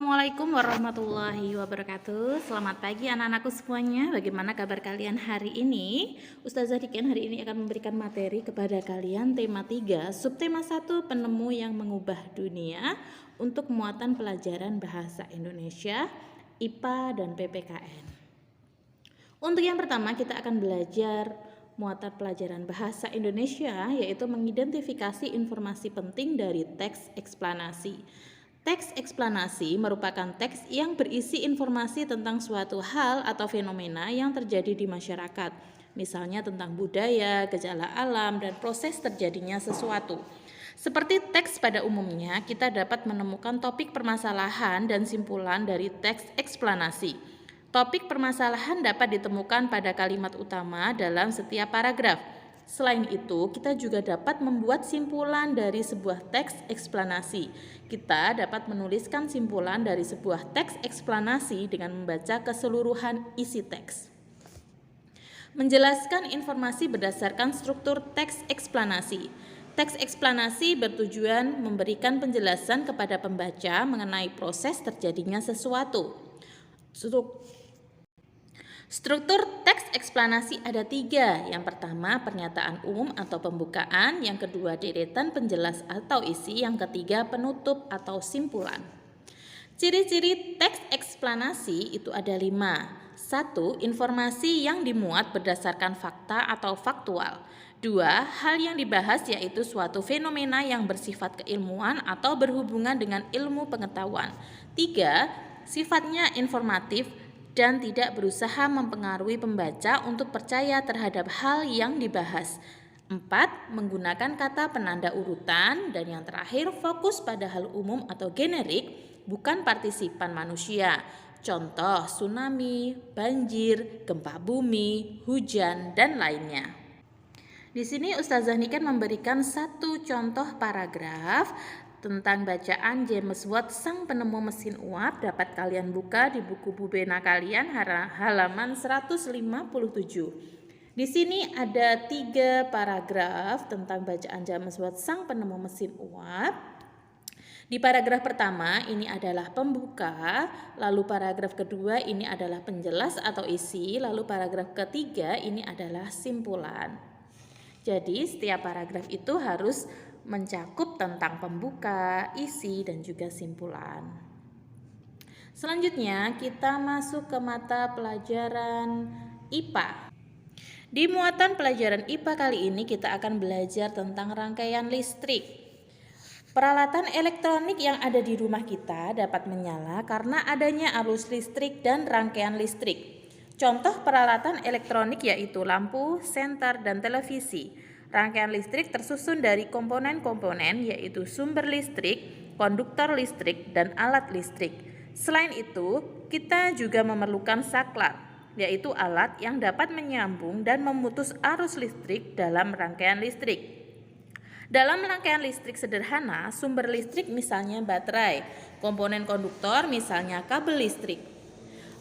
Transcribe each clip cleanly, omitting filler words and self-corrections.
Assalamualaikum warahmatullahi wabarakatuh. Selamat pagi anak-anakku semuanya. Bagaimana kabar kalian hari ini? Ustazah Diken hari ini akan memberikan materi kepada kalian tema 3, subtema 1, penemu yang mengubah dunia untuk muatan pelajaran bahasa Indonesia, IPA dan PPKN. Untuk yang pertama kita akan belajar muatan pelajaran bahasa Indonesia, yaitu mengidentifikasi informasi penting dari teks eksplanasi. Teks eksplanasi merupakan teks yang berisi informasi tentang suatu hal atau fenomena yang terjadi di masyarakat, misalnya tentang budaya, gejala alam, dan proses terjadinya sesuatu. Seperti teks pada umumnya, kita dapat menemukan topik permasalahan dan simpulan dari teks eksplanasi. Topik permasalahan dapat ditemukan pada kalimat utama dalam setiap paragraf. Selain itu, kita juga dapat membuat simpulan dari sebuah teks eksplanasi. Kita dapat menuliskan simpulan dari sebuah teks eksplanasi dengan membaca keseluruhan isi teks. Menjelaskan informasi berdasarkan struktur teks eksplanasi. Teks eksplanasi bertujuan memberikan penjelasan kepada pembaca mengenai proses terjadinya sesuatu. Struktur teks eksplanasi ada 3. Yang pertama, pernyataan umum atau pembukaan. Yang kedua, deretan penjelas atau isi. Yang ketiga, penutup atau simpulan. Ciri-ciri teks eksplanasi itu ada 5. 1. Informasi yang dimuat berdasarkan fakta atau faktual. 2. Hal yang dibahas yaitu suatu fenomena yang bersifat keilmuan atau berhubungan dengan ilmu pengetahuan. 3. Sifatnya informatif dan tidak berusaha mempengaruhi pembaca untuk percaya terhadap hal yang dibahas. 4. Menggunakan kata penanda urutan. Dan yang terakhir, fokus pada hal umum atau generik, bukan partisipan manusia. Contoh, tsunami, banjir, gempa bumi, hujan, dan lainnya. Di sini Ustazah Niken memberikan satu contoh paragraf tentang bacaan James Watt, sang penemu mesin uap. Dapat kalian buka di buku Bubena kalian halaman 157. Di sini ada 3 paragraf tentang bacaan James Watt, sang penemu mesin uap. Di paragraf pertama ini adalah pembuka, lalu paragraf kedua ini adalah penjelas atau isi, lalu paragraf ketiga ini adalah simpulan. Jadi setiap paragraf itu harus mencakup tentang pembuka, isi, dan juga simpulan. Selanjutnya kita masuk ke mata pelajaran IPA. Di muatan pelajaran IPA kali ini kita akan belajar tentang rangkaian listrik. Peralatan elektronik yang ada di rumah kita dapat menyala karena adanya arus listrik dan rangkaian listrik. Contoh peralatan elektronik yaitu lampu, senter, dan televisi. Rangkaian listrik tersusun dari komponen-komponen yaitu sumber listrik, konduktor listrik, dan alat listrik. Selain itu, kita juga memerlukan saklar, yaitu alat yang dapat menyambung dan memutus arus listrik dalam rangkaian listrik. Dalam rangkaian listrik sederhana, sumber listrik misalnya baterai, komponen konduktor misalnya kabel listrik.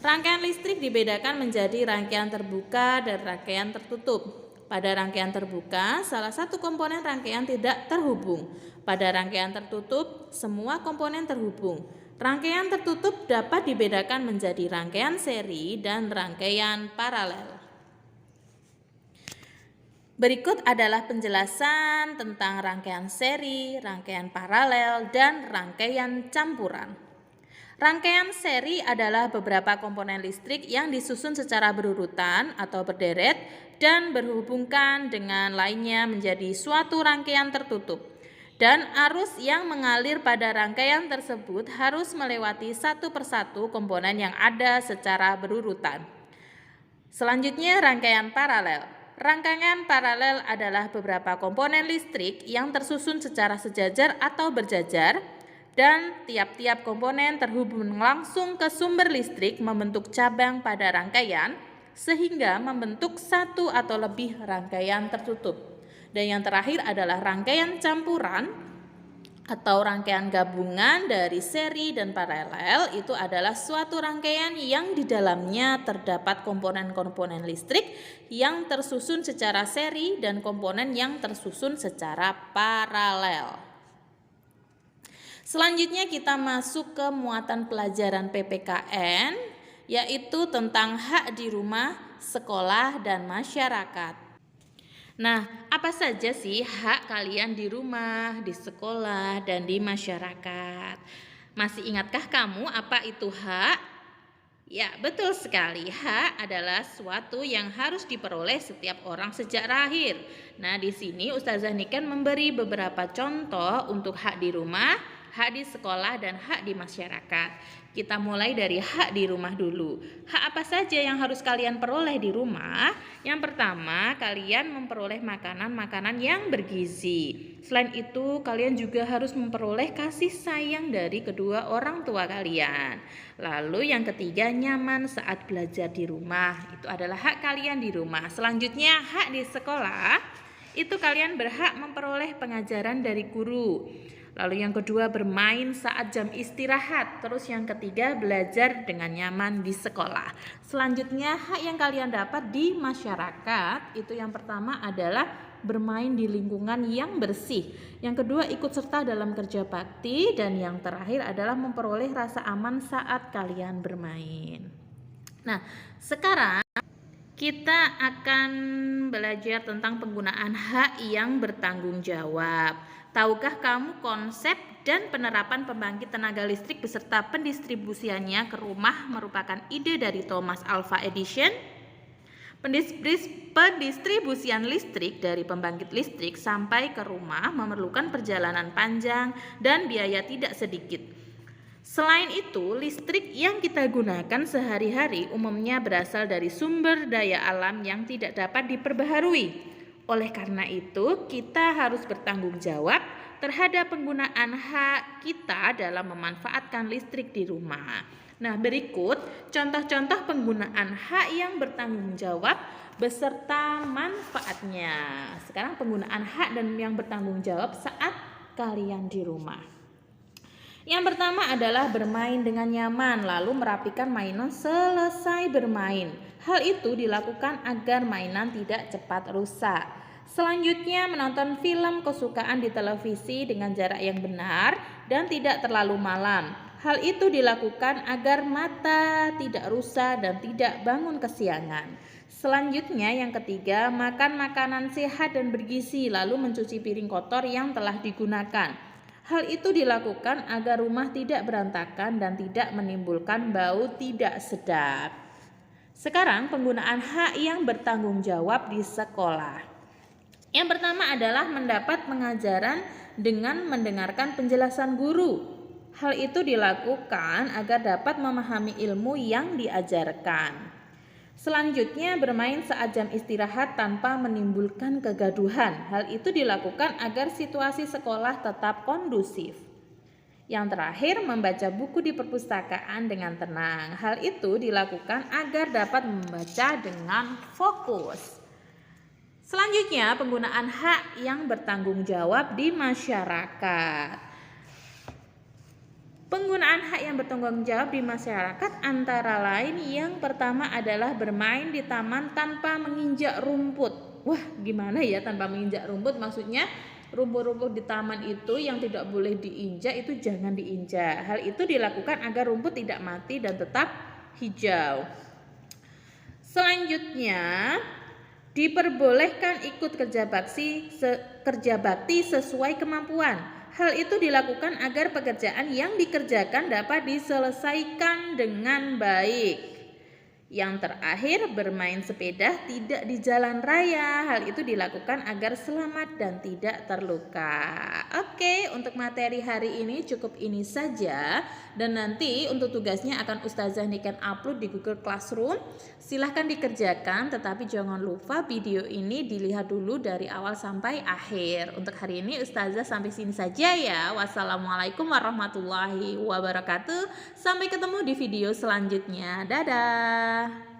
Rangkaian listrik dibedakan menjadi rangkaian terbuka dan rangkaian tertutup. Pada rangkaian terbuka, salah satu komponen rangkaian tidak terhubung. Pada rangkaian tertutup, semua komponen terhubung. Rangkaian tertutup dapat dibedakan menjadi rangkaian seri dan rangkaian paralel. Berikut adalah penjelasan tentang rangkaian seri, rangkaian paralel, dan rangkaian campuran. Rangkaian seri adalah beberapa komponen listrik yang disusun secara berurutan atau berderet dan berhubungkan dengan lainnya menjadi suatu rangkaian tertutup. Dan arus yang mengalir pada rangkaian tersebut harus melewati satu persatu komponen yang ada secara berurutan. Selanjutnya rangkaian paralel. Rangkaian paralel adalah beberapa komponen listrik yang tersusun secara sejajar atau berjajar, dan tiap-tiap komponen terhubung langsung ke sumber listrik membentuk cabang pada rangkaian sehingga membentuk satu atau lebih rangkaian tertutup. Dan yang terakhir adalah rangkaian campuran atau rangkaian gabungan dari seri dan paralel. Itu adalah suatu rangkaian yang di dalamnya terdapat komponen-komponen listrik yang tersusun secara seri dan komponen yang tersusun secara paralel. Selanjutnya kita masuk ke muatan pelajaran PPKN, yaitu tentang hak di rumah, sekolah, dan masyarakat. Nah, apa saja sih hak kalian di rumah, di sekolah, dan di masyarakat? Masih ingatkah kamu apa itu hak? Ya, betul sekali. Hak adalah suatu yang harus diperoleh setiap orang sejak lahir. Nah, di sini Ustazah Niken memberi beberapa contoh untuk hak di rumah, hak di sekolah, dan hak di masyarakat. Kita mulai dari hak di rumah dulu. Hak apa saja yang harus kalian peroleh di rumah? Yang pertama, kalian memperoleh makanan-makanan yang bergizi. Selain itu, kalian juga harus memperoleh kasih sayang dari kedua orang tua kalian. Lalu yang ketiga, nyaman saat belajar di rumah. Itu adalah hak kalian di rumah. Selanjutnya, hak di sekolah. Itu kalian berhak memperoleh pengajaran dari guru. Lalu yang kedua, bermain saat jam istirahat. Terus yang ketiga, belajar dengan nyaman di sekolah. Selanjutnya, hak yang kalian dapat di masyarakat. Itu yang pertama adalah bermain di lingkungan yang bersih. Yang kedua, ikut serta dalam kerja bakti. Dan yang terakhir adalah memperoleh rasa aman saat kalian bermain. Nah, sekarang kita akan belajar tentang penggunaan hak yang bertanggung jawab. Tahukah kamu konsep dan penerapan pembangkit tenaga listrik beserta pendistribusiannya ke rumah merupakan ide dari Thomas Alva Edison? Pendistribusian listrik dari pembangkit listrik sampai ke rumah memerlukan perjalanan panjang dan biaya tidak sedikit. Selain itu, listrik yang kita gunakan sehari-hari umumnya berasal dari sumber daya alam yang tidak dapat diperbaharui. Oleh karena itu, kita harus bertanggung jawab terhadap penggunaan hak kita dalam memanfaatkan listrik di rumah. Nah, berikut contoh-contoh penggunaan hak yang bertanggung jawab beserta manfaatnya. Sekarang penggunaan hak dan yang bertanggung jawab saat kalian di rumah. Yang pertama adalah bermain dengan nyaman, lalu merapikan mainan selesai bermain. Hal itu dilakukan agar mainan tidak cepat rusak. Selanjutnya, menonton film kesukaan di televisi dengan jarak yang benar dan tidak terlalu malam. Hal itu dilakukan agar mata tidak rusak dan tidak bangun kesiangan. Selanjutnya, yang ketiga, makan makanan sehat dan bergizi, lalu mencuci piring kotor yang telah digunakan. Hal itu dilakukan agar rumah tidak berantakan dan tidak menimbulkan bau tidak sedap. Sekarang penggunaan hak yang bertanggung jawab di sekolah. Yang pertama adalah mendapat pengajaran dengan mendengarkan penjelasan guru. Hal itu dilakukan agar dapat memahami ilmu yang diajarkan. Selanjutnya, bermain saat jam istirahat tanpa menimbulkan kegaduhan. Hal itu dilakukan agar situasi sekolah tetap kondusif. Yang terakhir, membaca buku di perpustakaan dengan tenang. Hal itu dilakukan agar dapat membaca dengan fokus. Selanjutnya, penggunaan hak yang bertanggung jawab di masyarakat. Penggunaan hak yang bertanggung jawab di masyarakat antara lain yang pertama adalah bermain di taman tanpa menginjak rumput. Wah, gimana ya tanpa menginjak rumput? Maksudnya rumput-rumput di taman itu yang tidak boleh diinjak itu jangan diinjak. Hal itu dilakukan agar rumput tidak mati dan tetap hijau. Selanjutnya, diperbolehkan ikut kerja bakti sesuai kemampuan. Hal itu dilakukan agar pekerjaan yang dikerjakan dapat diselesaikan dengan baik. Yang terakhir, bermain sepeda tidak di jalan raya. Hal itu dilakukan agar selamat dan tidak terluka. Oke, untuk materi hari ini cukup ini saja. Dan nanti untuk tugasnya akan Ustazah Niken upload di Google Classroom. Silahkan dikerjakan, tetapi jangan lupa video ini dilihat dulu dari awal sampai akhir. Untuk hari ini Ustazah sampai sini saja ya. Wassalamualaikum warahmatullahi wabarakatuh. Sampai ketemu di video selanjutnya. Dadah.